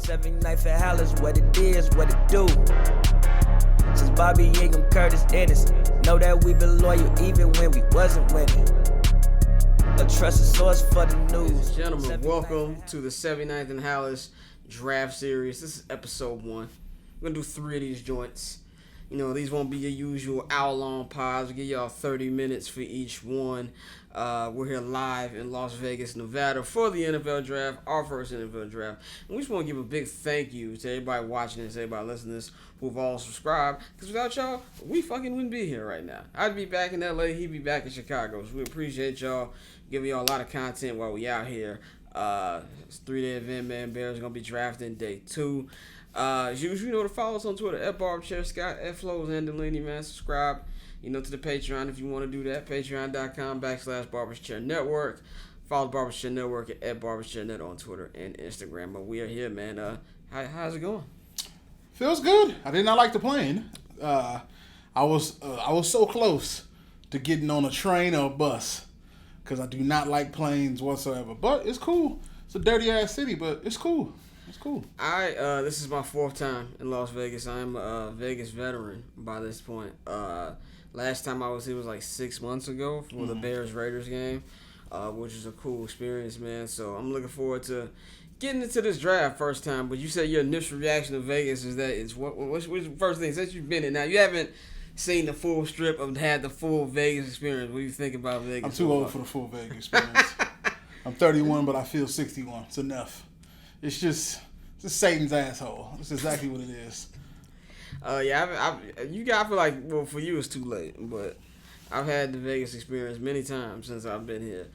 79th at Halas, what it is, what it do. Since Bobby Ingham, Curtis Ennis, know that we been loyal even when we wasn't winning. A trusted source for the news. Ladies and gentlemen, welcome to the 79th and Halas draft series. This is episode 1. We're going to do 3 of these joints. You know, these won't be your usual hour-long pods. We'll give y'all 30 minutes for each one. We're here live in Las Vegas, Nevada for the NFL draft, our first NFL draft. And we just want to give a big thank you to everybody watching this, everybody listening to this, who've all subscribed. Because without y'all, we fucking wouldn't be here right now. I'd be back in LA, he'd be back in Chicago. So we appreciate y'all giving y'all a lot of content while we out here. It's 3-day event, man. Bears are going to be drafting day 2. As usual, you know to follow us on Twitter at Barberchair Scott, at Flows and Delaney, man. Subscribe, to the Patreon if you want to do that. Patreon.com/Barberchair Network. Follow the Barberchair Network at BarberchairNet on Twitter and Instagram. But we are here, man. How's it going? Feels good. I did not like the plane. I was so close to getting on a train or a bus because I do not like planes whatsoever. But it's cool. It's a dirty ass city, but it's cool. It's cool. This is my 4th time in Las Vegas. I'm a Vegas veteran by this point. Last time I was here was like 6 months ago for the Bears-Raiders game, which is a cool experience, man. So I'm looking forward to getting into this draft first time. But you said your initial reaction to Vegas is that it's what's the first thing since you've been in? Now you haven't seen the full strip of had the full Vegas experience. What do you think about Vegas? I'm too old for the full Vegas experience. I'm 31, but I feel 61. It's enough. It's just Satan's asshole. That's exactly what it is. I feel like, well, for you it's too late, but I've had the Vegas experience many times since I've been here.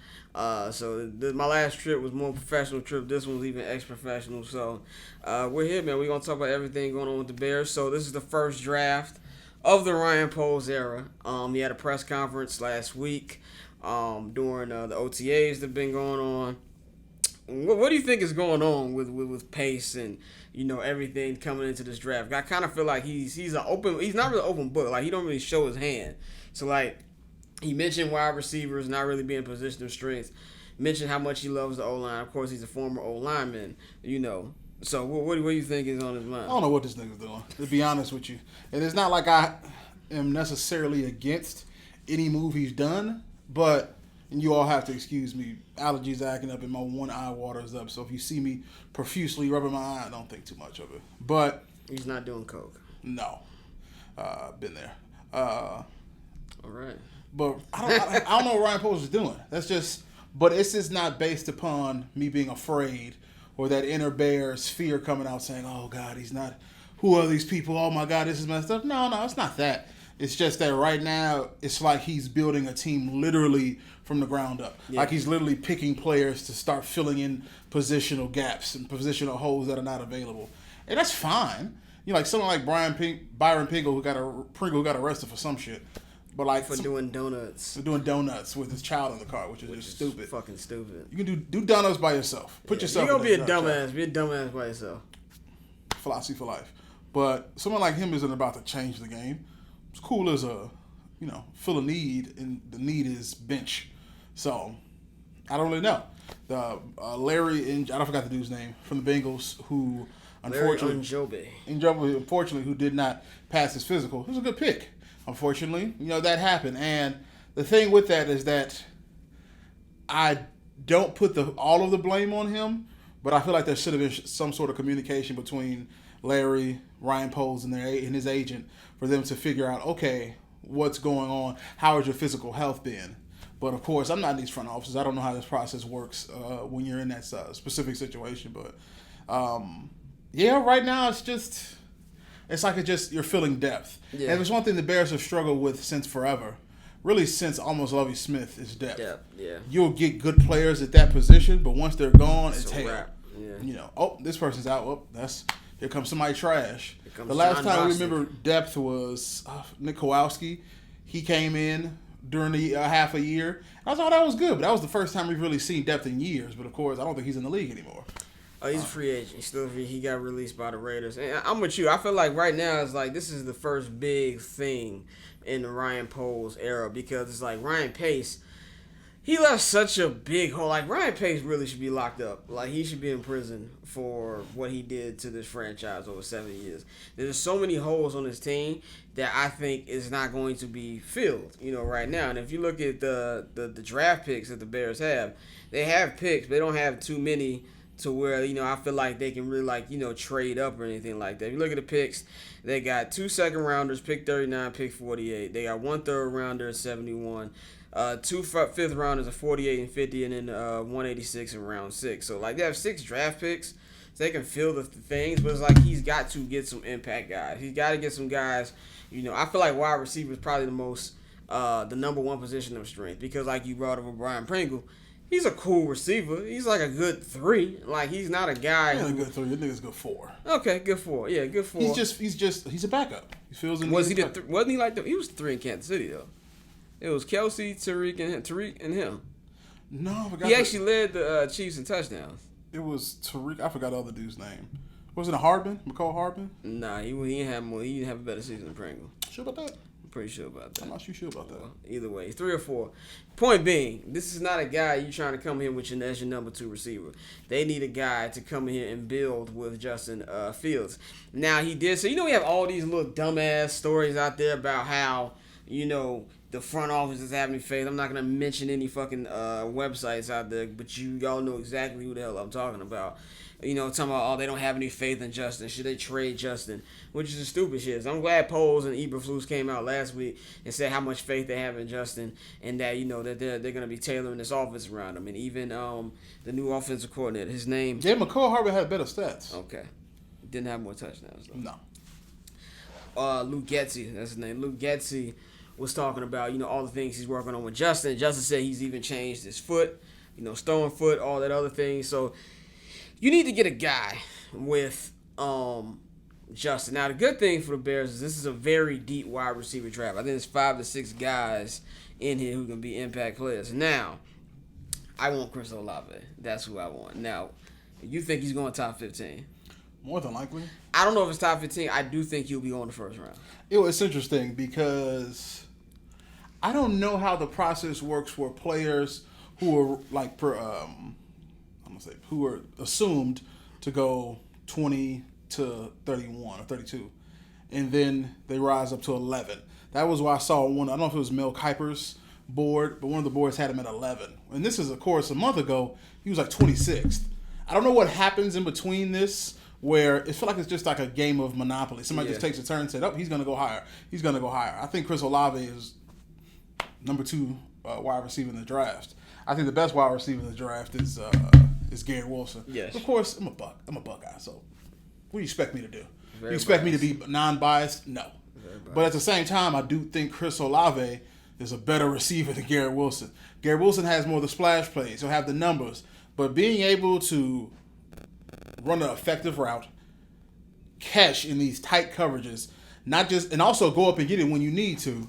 So my last trip was more professional trip. This one's even ex-professional. So we're here, man. We're going to talk about everything going on with the Bears. So this is the first draft of the Ryan Poles era. He had a press conference last week during the OTAs that have been going on. What do you think is going on with Pace and everything coming into this draft? I kind of feel like he's not really an open book. Like he don't really show his hand. So like he mentioned wide receivers not really being position of strength. Mentioned how much he loves the O-line. Of course, he's a former O-lineman. So what do you think is on his mind? I don't know what this nigga's doing, to be honest with you. And it's not like I am necessarily against any move he's done, but. And you all have to excuse me. Allergies acting up and my one eye waters up. So if you see me profusely rubbing my eye, don't think too much of it. But he's not doing coke. No, been there. All right. But I don't know what Ryan Poles is doing. But it's just not based upon me being afraid or that inner Bears fear coming out saying, "Oh God, he's not. Who are these people? Oh my God, this is messed up." No, it's not that. It's just that right now, it's like he's building a team literally from the ground up. Yeah. Like he's literally picking players to start filling in positional gaps and positional holes that are not available. And that's fine. Like someone like Byron Pringle who got arrested for some shit. But like doing donuts. For doing donuts with his child in the car, which is just stupid. Fucking stupid. You can do donuts by yourself. Put yourself You're going to be a dumbass. Be a dumbass by yourself. Philosophy for life. But someone like him isn't about to change the game. It's cool as fill a need, and the need is bench. So, I don't really know. The Larry, I forgot the dude's name, from the Bengals, who unfortunately who did not pass his physical. It was a good pick. Unfortunately, that happened. And the thing with that is that I don't put all of the blame on him, but I feel like there should have been some sort of communication between Larry, Ryan Poles, and his agent for them to figure out, okay, what's going on? How has your physical health been? But of course, I'm not in these front offices. I don't know how this process works when you're in that specific situation. But right now it's like you're filling depth. Yeah. And it's one thing the Bears have struggled with since forever, really since almost Lovie Smith, is depth. Yeah. You'll get good players at that position, but once they're gone, it's hell. Yeah. This person's out. Oh, here comes somebody trash. The last time we remember depth was Nick Kowalski. He came in during the half a year. I thought that was good, but that was the first time we've really seen depth in years. But of course, I don't think he's in the league anymore. Oh, he's a free agent. He got released by the Raiders. And I'm with you. I feel like right now it's like this is the first big thing in the Ryan Poles era because it's like Ryan Pace. He left such a big hole. Like, Ryan Pace really should be locked up. Like, he should be in prison for what he did to this franchise over 7 years. There's so many holes on his team that I think is not going to be filled, right now. And if you look at the draft picks that the Bears have, they have picks, but they don't have too many to where, I feel like they can really, trade up or anything like that. If you look at the picks, they got 2 second-rounders, pick 39, pick 48. They got 1 third-rounder at 71. 2 fifth rounders at 48 and 50, and then 186 in round 6. So, they have 6 draft picks, so they can fill the things, but it's like he's got to get some impact guys. He's got to get some guys, I feel like wide receiver is probably the number 1 position of strength, because like you brought up with Brian Pringle, he's a cool receiver. He's like a good 3. Like, he's not a guy a good 3. Your nigga's good 4. Okay, good 4. Yeah, good 4. He's a backup. He fills in. Wasn't he like he was 3 in Kansas City though? It was Kelsey, Tariq, and him. No, I forgot. He actually led the Chiefs in touchdowns. It was Tariq. I forgot the other dude's name. Wasn't it Hardman? McCall Hardman? Nah, he didn't have more. He didn't have a better season than Pringle. Sure about that? I'm pretty sure about that. I'm not sure about that. Well, either way, 3 or 4. Point being, this is not a guy you trying to come here with as your number 2 receiver. They need a guy to come in here and build with Justin Fields. Now, he did. So, we have all these little dumbass stories out there about how, the front office is having faith. I'm not going to mention any fucking websites out there, but y'all know exactly who the hell I'm talking about. Talking about, they don't have any faith in Justin. Should they trade Justin? Which is the stupid shit. I'm glad Poles and Eberflus came out last week and said how much faith they have in Justin, and that, that they're going to be tailoring this offense around him. And even the new offensive coordinator, his name... Yeah, McCall Hardman had better stats. Okay. Didn't have more touchdowns, though. No. Luke Getsy, that's his name. Luke Getsy was talking about, all the things he's working on with Justin. Justin said he's even changed his foot, stone foot, all that other thing. So you need to get a guy with Justin. Now, the good thing for the Bears is this is a very deep wide receiver draft. I think there's 5 to 6 guys in here who can be impact players. Now, I want Chris Olave. That's who I want. Now, you think he's going top 15? More than likely. I don't know if it's top 15. I do think he'll be going the first round. It's interesting because I don't know how the process works for players who are who are assumed to go 20 to 31 or 32, and then they rise up to 11. That was why I saw one. I don't know if it was Mel Kiper's board, but one of the boards had him at 11. And this is, of course, a month ago. He was like 26th. I don't know what happens in between this, where it feels like it's just like a game of Monopoly. Somebody just takes a turn and said, he's going to go higher. He's going to go higher. I think Chris Olave is number 2 wide receiver in the draft. I think the best wide receiver in the draft is Garrett Wilson. Yes. Of course, I'm a Buckeye, so what do you expect me to do? You expect me to be non-biased? No. But at the same time, I do think Chris Olave is a better receiver than Garrett Wilson. Garrett Wilson has more of the splash plays. He'll have the numbers. But being able to run an effective route, catch in these tight coverages, and also go up and get it when you need to,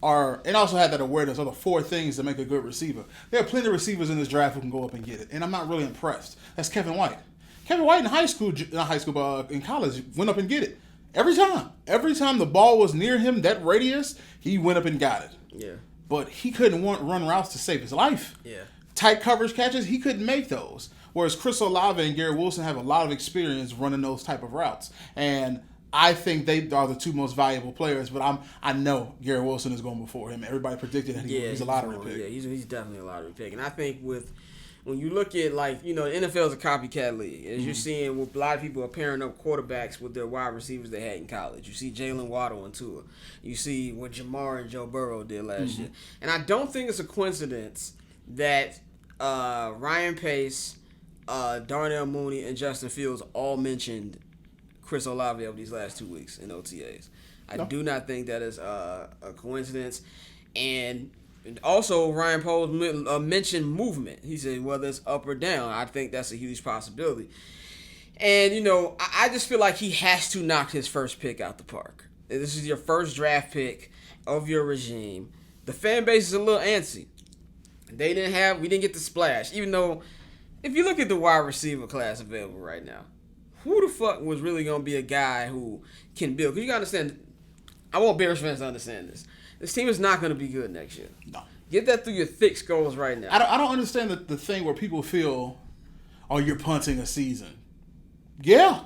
and also have that awareness are the 4 things that make a good receiver. There are plenty of receivers in this draft who can go up and get it, and I'm not really impressed. That's Kevin White. Kevin White in college went up and get it. Every time the ball was near him, that radius, he went up and got it. Yeah. But he couldn't run routes to save his life. Yeah. Tight coverage catches, he couldn't make those. Whereas Chris Olave and Garrett Wilson have a lot of experience running those type of routes. And I think they are the 2 most valuable players, but I know Garrett Wilson is going before him. Everybody predicted that he's a lottery pick. Yeah, he's definitely a lottery pick. And I think when you look at, the NFL is a copycat league. As you're seeing, a lot of people are pairing up quarterbacks with their wide receivers they had in college. You see Jalen Waddle and Tua. You see what Jamar and Joe Burrow did last year. And I don't think it's a coincidence that Ryan Pace, Darnell Mooney, and Justin Fields all mentioned Chris Olave over these last 2 weeks in OTAs. I do not think that is a coincidence. And also, Ryan Poles mentioned movement. He said whether it's up or down. I think that's a huge possibility. And, I just feel like he has to knock his first pick out the park. This is your first draft pick of your regime. The fan base is a little antsy. We didn't get the splash. Even though, if you look at the wide receiver class available right now, who the fuck was really going to be a guy who can build? Because you got to understand, I want Bears fans to understand this. This team is not going to be good next year. No. Get that through your thick skulls right now. I don't understand the thing where people feel, oh, you're punting a season. Yeah.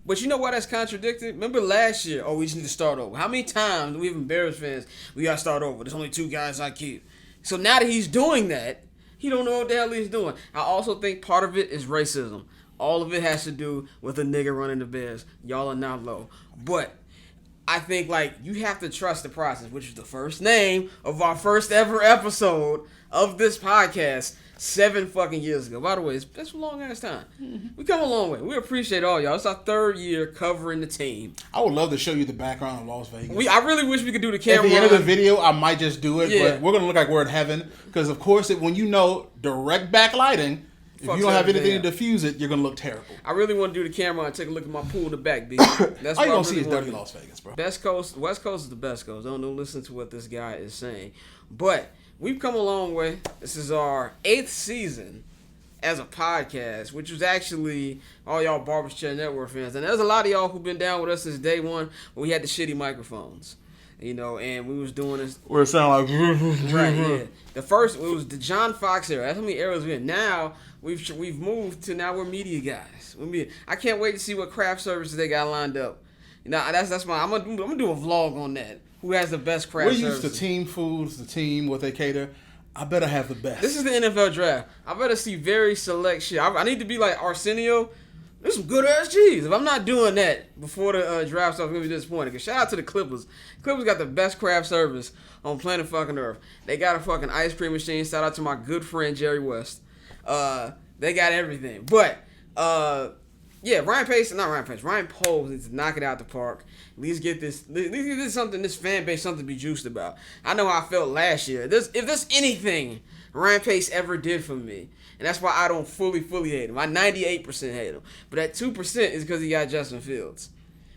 But you know why that's contradicted? Remember last year, we just need to start over. How many times do we even Bears fans, we got to start over. There's only 2 guys I keep. So now that he's doing that, he don't know what the hell he's doing. I also think part of it is racism. All of it has to do with a nigga running the Bears. Y'all are not low. But I think, like, you have to trust the process, which is the first name of our first ever episode of this podcast 7 fucking years ago. By the way, that's a long ass time. Mm-hmm. We come a long way. We appreciate all y'all. It's our 3rd year covering the team. I would love to show you the background of Las Vegas. I really wish we could do the camera. At the end of the video, I might just do it, Yeah. but we're going to look like we're in heaven. Because, of course, when you know direct backlighting, if you don't have anything to diffuse it, you're going to look terrible. I really want to do the camera and take a look at my pool in the back, B. That's all what you I going to see really is wanna dirty do. Las Vegas, bro. West Coast is the best coast. Don't listen to what this guy is saying. But we've come a long way. This is our 8th season as a podcast, which was actually all y'all Barber's Chair Network fans. And there's a lot of y'all who've been down with us since day one when we had the shitty microphones. You know, and we was doing this. Where it sounded like... Right, yeah. The first, it was the John Fox era. That's how many eras we're in. Now, we've moved to now we're media guys. I can't wait to see what craft services they got lined up. You know, that's my, I'm gonna do a vlog on that. Who has the best craft services? We're used to team foods, the team, what they cater. I better have the best. This is the NFL draft. I better see very select shit. I need to be like Arsenio. There's some good ass cheese. If I'm not doing that before the draft starts, I'm gonna be disappointed. Cause shout out to the Clippers. Clippers got the best craft service on planet fucking Earth. They got a fucking ice cream machine. Shout out to my good friend Jerry West. They got everything. But yeah, Ryan Poles needs to knock it out the park. At least get this something, this fan base something to be juiced about. I know how I felt last year. If there's anything Ryan Pace ever did for me, and that's why I don't fully hate him. I 98% hate him. But that 2% is because he got Justin Fields.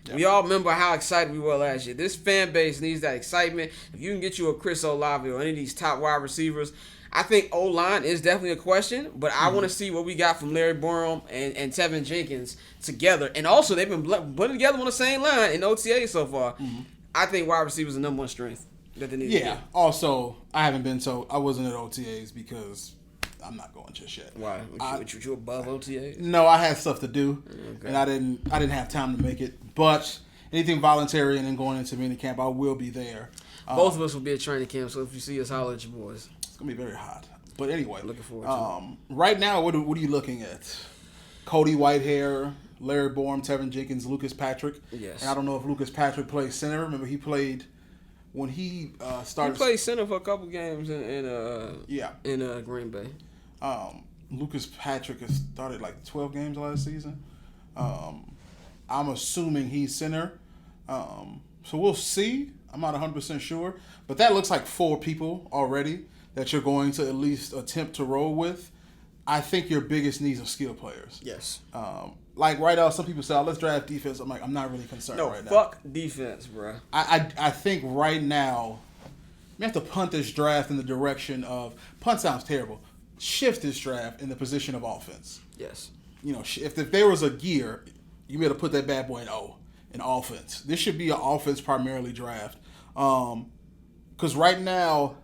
Yep. We all remember how excited we were last year. This fan base needs that excitement. If you can get you a Chris Olave or any of these top wide receivers, I think O-line is definitely a question, but I want to see what we got from Larry Borom and Tevin Jenkins together. And also, they've been putting together on the same line in OTA so far. Mm-hmm. I think wide receiver is the number 1 strength that they need to get. Also, I wasn't at OTAs because I'm not going just yet. Why? You above OTAs? No, I had stuff to do, okay. And I didn't have time to make it. But anything voluntary and then going into minicamp, I will be there. Both of us will be at training camp, so if you see us, holler at your boys. It's gonna be very hot. But anyway, looking forward to it. Right now, what are you looking at? Cody Whitehair, Larry Borom, Tevin Jenkins, Lucas Patrick. Yes. And I don't know if Lucas Patrick plays center. Remember, he played when he started. He played center for a couple games in Green Bay. Lucas Patrick has started like 12 games last season. I'm assuming he's center. So we'll see. I'm not 100% sure. But that looks like 4 people already that you're going to at least attempt to roll with. I think your biggest needs are skill players. Yes. Like right now, some people say, let's draft defense. I'm like, I'm not really concerned right now. No, fuck defense, bro. I think right now, we have to punt this draft in the direction of, punt sounds terrible, shift this draft in the position of offense. Yes. You know, if there was a gear, you better put that bad boy in O, in offense. This should be an offense primarily draft. Because right now,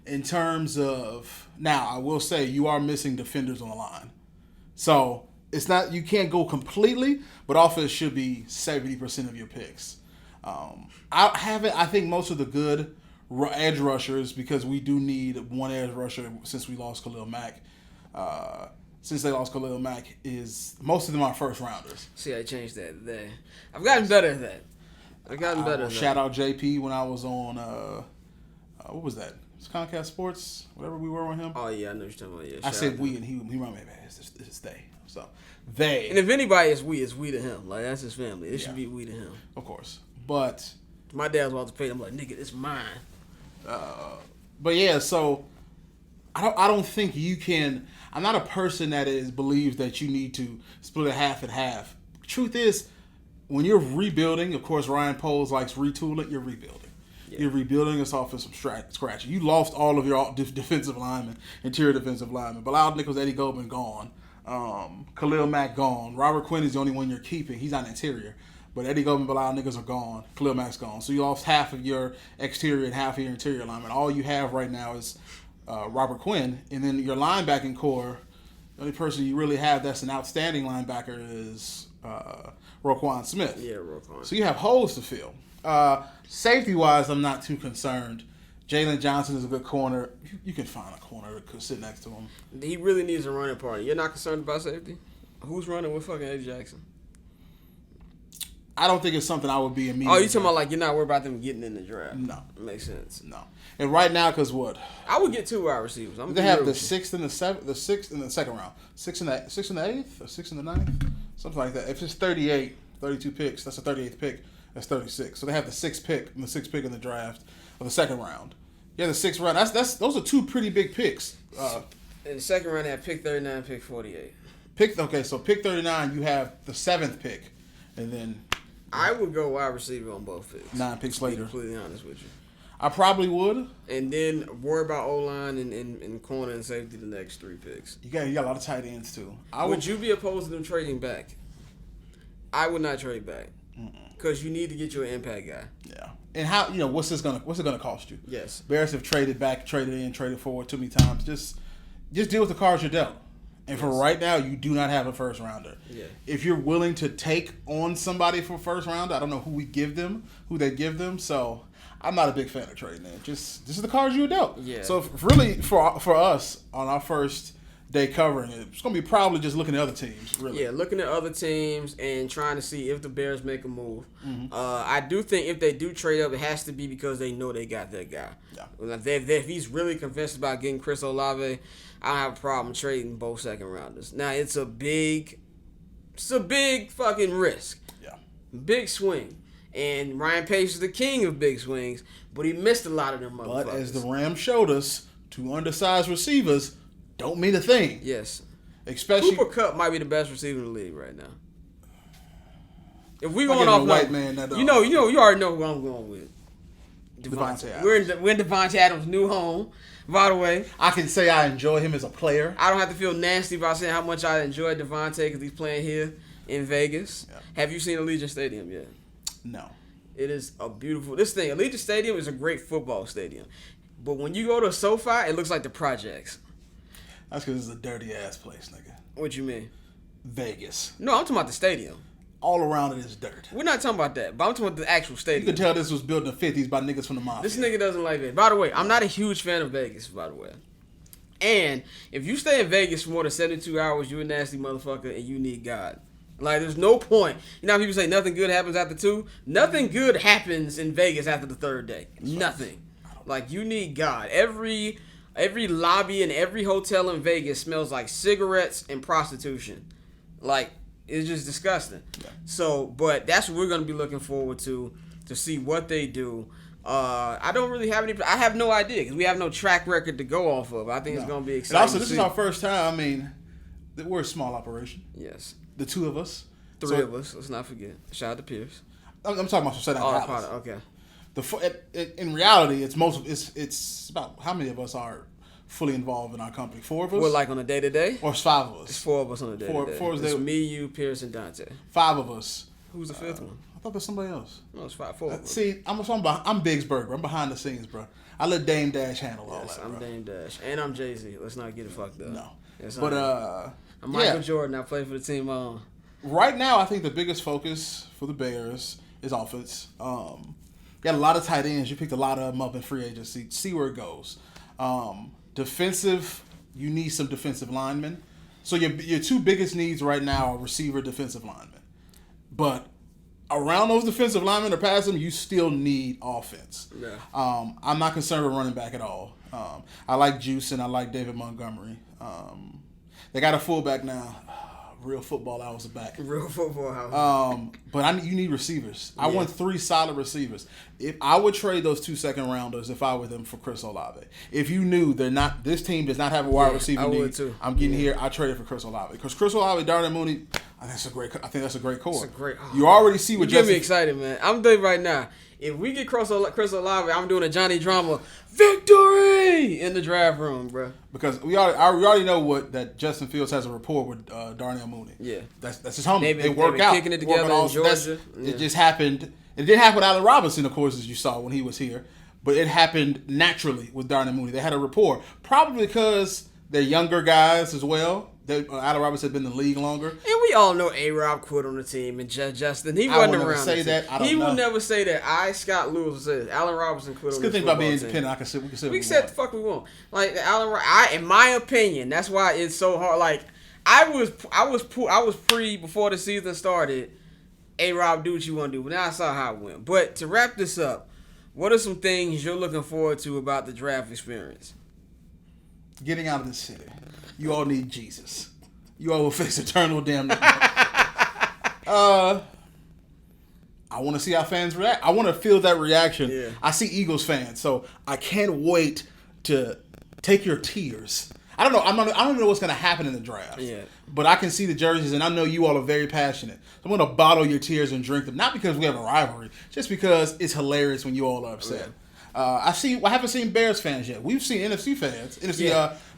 in terms of, now I will say you are missing defenders on the line. So it's not, you can't go completely, but offense should be 70% of your picks. I think most of the good edge rushers, because we do need one edge rusher since we lost Khalil Mack. Since they lost Khalil Mack, is most of them are first rounders. See, I changed that today. I've gotten better at that. Shout out JP when I was on, what was that? It's Comcast Sports, whatever we were on him. Oh, yeah, I know what you're talking about. Yeah, I said we, and he reminded me, man, it's they. So, they. And if anybody is we, it's we to him. Like, that's his family. It should be we to him. Of course. But. My dad's about to pay him, like, nigga, it's mine. But yeah, so I don't think you can. I'm not a person that believes that you need to split it half and half. Truth is, when you're rebuilding, of course, Ryan Poles likes retooling. You're rebuilding. Yeah. You're rebuilding this offense from scratch. You lost all of your defensive linemen, interior defensive linemen. Bilal Nichols, Eddie Goldman gone. Khalil Mack gone. Robert Quinn is the only one you're keeping. He's not interior. But Eddie Goldman, Bilal Nichols are gone. Khalil Mack's gone. So you lost half of your exterior and half of your interior linemen. All you have right now is Robert Quinn, and then your linebacking core, the only person you really have that's an outstanding linebacker is Roquan Smith. Yeah, Roquan. So you have holes to fill. Safety wise, I'm not too concerned. Jalen Johnson is a good corner. You can find a corner that could sit next to him. He really needs a running party. You're not concerned about safety? Who's running with fucking Eddie Jackson? I don't think it's something I would be immediately. Oh, you talking about like you're not worried about them getting in the draft? No. Makes sense. No. And right now, because what? I would get 2 wide receivers. They have the 6th and the 7th, the 6th and the second round. 6th and the 8th or 6th and the 9th? Something like that. If it's 38, 32 picks, that's a 38th pick. That's 36. So they have the 6th pick and the 6th pick in the draft of the second round. Yeah, the 6th round. Those are 2 pretty big picks. In the second round, they have pick 39, pick 48. So pick 39, you have the 7th pick, and then I would go wide receiver on both picks. 9 picks to be later. completely honest with you. I probably would. And then worry about O-line and corner and safety the next 3 picks. You got a lot of tight ends too. Would you be opposed to them trading back? I would not trade back because you need to get you an impact guy. Yeah. And how what's it gonna cost you? Yes. Bears have traded back, traded in, traded forward too many times. Just deal with the cards you're dealt. And for right now, you do not have a first rounder. Yeah. If you're willing to take on somebody for first rounder, I don't know who they give them. So I'm not a big fan of trading in. This is the cards you were dealt. Yeah. So really, for us on our first day covering it, it's gonna be probably just looking at other teams. Really. Yeah, looking at other teams and trying to see if the Bears make a move. I do think if they do trade up, it has to be because they know they got that guy. Yeah. If he's really convinced about getting Chris Olave, I don't have a problem trading both second rounders. Now it's a big fucking risk. Yeah. Big swing. And Ryan Pace is the king of big swings, but he missed a lot of them motherfuckers. But as the Rams showed us, 2 undersized receivers don't mean a thing. Yes. Especially Cooper Kupp might be the best receiver in the league right now. If we I'm going getting off a white man that you already know who I'm going with. Devontae Adams. We're in Devontae Adams' new home. By the way, I can say I enjoy him as a player. I don't have to feel nasty about saying how much I enjoy Devontae because he's playing here in Vegas. Yeah. Have you seen Allegiant Stadium yet? No. It is a beautiful. Allegiant Stadium is a great football stadium, but when you go to SoFi, it looks like the projects. That's because it's a dirty ass place, nigga. What you mean? Vegas. No, I'm talking about the stadium. All around it is dirt. We're not talking about that, but I'm talking about the actual stadium. You can tell this was built in the 50s by niggas from the mafia. This nigga doesn't like Vegas. By the way, I'm not a huge fan of Vegas, by the way. And if you stay in Vegas for more than 72 hours, you a nasty motherfucker and you need God. Like, there's no point. You know how people say nothing good happens after 2? Nothing good happens in Vegas after the 3rd day. Nothing. Like, you need God. Every lobby and every hotel in Vegas smells like cigarettes and prostitution. Like, it's just disgusting. Yeah. So, but that's what we're going to be looking forward to see what they do. I don't really have any. I have no idea because we have no track record to go off of. I think it's going to be exciting. And also, this is our first time. I mean, we're a small operation. Yes. The 2 of us. 3 of us. Let's not forget. Shout out to Pierce. I'm talking about from Halas. Okay. In reality, it's about how many of us are fully involved in our company? 4 of us? Well, like on a day-to-day? Or it's 5 of us? It's 4 of us on a day-to-day. It's me, you, Pierce, and Dante. 5 of us. Who's the 5th one? I thought there's somebody else. No, it's 4 of us. See, I'm Biggs Burger. I'm behind the scenes, bro. I let Dame Dash handle all that, Yes, I'm Dame Dash. And I'm Jay-Z. Let's not get it fucked up. No. Yes, but, I'm Michael Jordan. I play for the team on. Right now, I think the biggest focus for the Bears is offense. Got a lot of tight ends. You picked a lot of them up in free agency. See where it goes. Defensive, you need some defensive linemen. So your 2 biggest needs right now are receiver, defensive linemen. But around those defensive linemen or pass them, you still need offense. Yeah. I'm not concerned with running back at all. I like Juice and I like David Montgomery. They got a fullback now. Real football hours are back. Real football hours. But you need receivers. I want 3 solid receivers. If I would trade those 2 second rounders if I were them for Chris Olave. If you knew this team does not have a wide receiver I need, would too. I'm getting here. I traded for Chris Olave because Chris Olave, Darnell Mooney. I think that's a great core. It's a great. You already see what you get me excited, man. I'm doing right now. If we get Chris Olave, I'm doing a Johnny Drama victory in the draft room, bro. Because we already know that Justin Fields has a rapport with Darnell Mooney. Yeah, that's his homie. They work out, kicking it together in Georgia. It just happened. It didn't happen with Allen Robinson, of course, as you saw when he was here. but it happened naturally with Darnell Mooney. They had a rapport, probably because they're younger guys as well. Allen Robinson had been in the league longer. And we all know A-Rob quit on the team, and Justin, he wasn't around. Say that. I don't he know. will never say that. Scott Lewis, will say Allen Robinson quit on the team. It's a good thing about being independent. We can say we said the fuck we want. Like in my opinion, that's why it's so hard. Like I was before the season started. A-Rob, do what you want to do, but now I saw how it went. But to wrap this up, what are some things you're looking forward to about the draft experience? Getting out of the city. You all need Jesus. You all will face eternal damnation. I want to see how fans react. I want to feel that reaction. Yeah. I see Eagles fans, so I can't wait to take your tears. I don't know. I don't even know what's going to happen in the draft. Yeah. But I can see the jerseys, and I know you all are very passionate. So I'm going to bottle your tears and drink them. Not because we have a rivalry, just because it's hilarious when you all are upset. Yeah. I haven't seen Bears fans yet. We've seen NFC fans,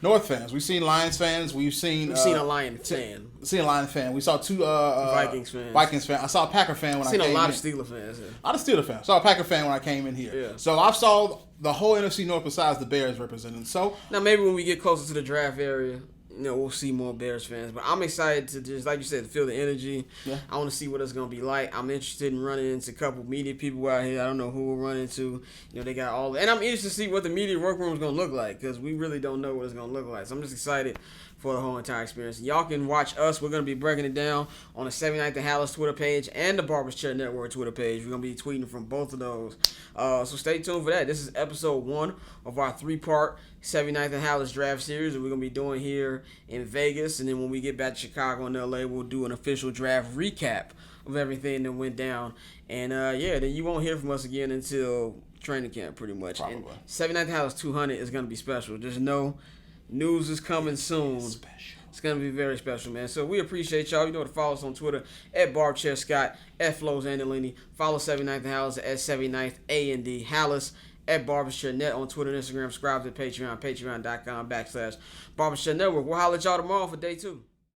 North fans. We've seen Lions fans. We've seen a Lions fan. Seen a Lions fan. We saw two Vikings fans. Fan. I saw a Packer fan when I came in. Seen a lot of Steeler fans. Yeah. A lot of Steeler fans. Saw a Packer fan when I came in here. Yeah. So I saw the whole NFC North besides the Bears represented. So now maybe when we get closer to the draft area, we'll see more Bears fans. But I'm excited to just, like you said, feel the energy. Yeah. I want to see what it's going to be like. I'm interested in running into a couple media people out here. I don't know who we'll run into. They got all... And I'm interested to see what the media workroom is going to look like because we really don't know what it's going to look like. So I'm just excited for the whole entire experience. Y'all can watch us. We're going to be breaking it down on the 79th and Halas Twitter page and the Barber's Chair Network Twitter page. We're going to be tweeting from both of those. So stay tuned for that. This is episode 1 of our 3-part 79th and Halas draft series that we're going to be doing here in Vegas. And then when we get back to Chicago and LA, we'll do an official draft recap of everything that went down. And then you won't hear from us again until training camp pretty much. Probably. And 79th and Halas 200 is going to be special. Just know news is coming soon. special. It's going to be very special, man. So we appreciate y'all. You know to follow us on Twitter at BarbChairScott, at FlowsAndolini. Follow 79th and Halas at 79th A&D Halas. At BarberShareNet on Twitter and Instagram. Subscribe to Patreon, patreon.com/BarberShareNetwork. We'll holler at y'all tomorrow for day 2.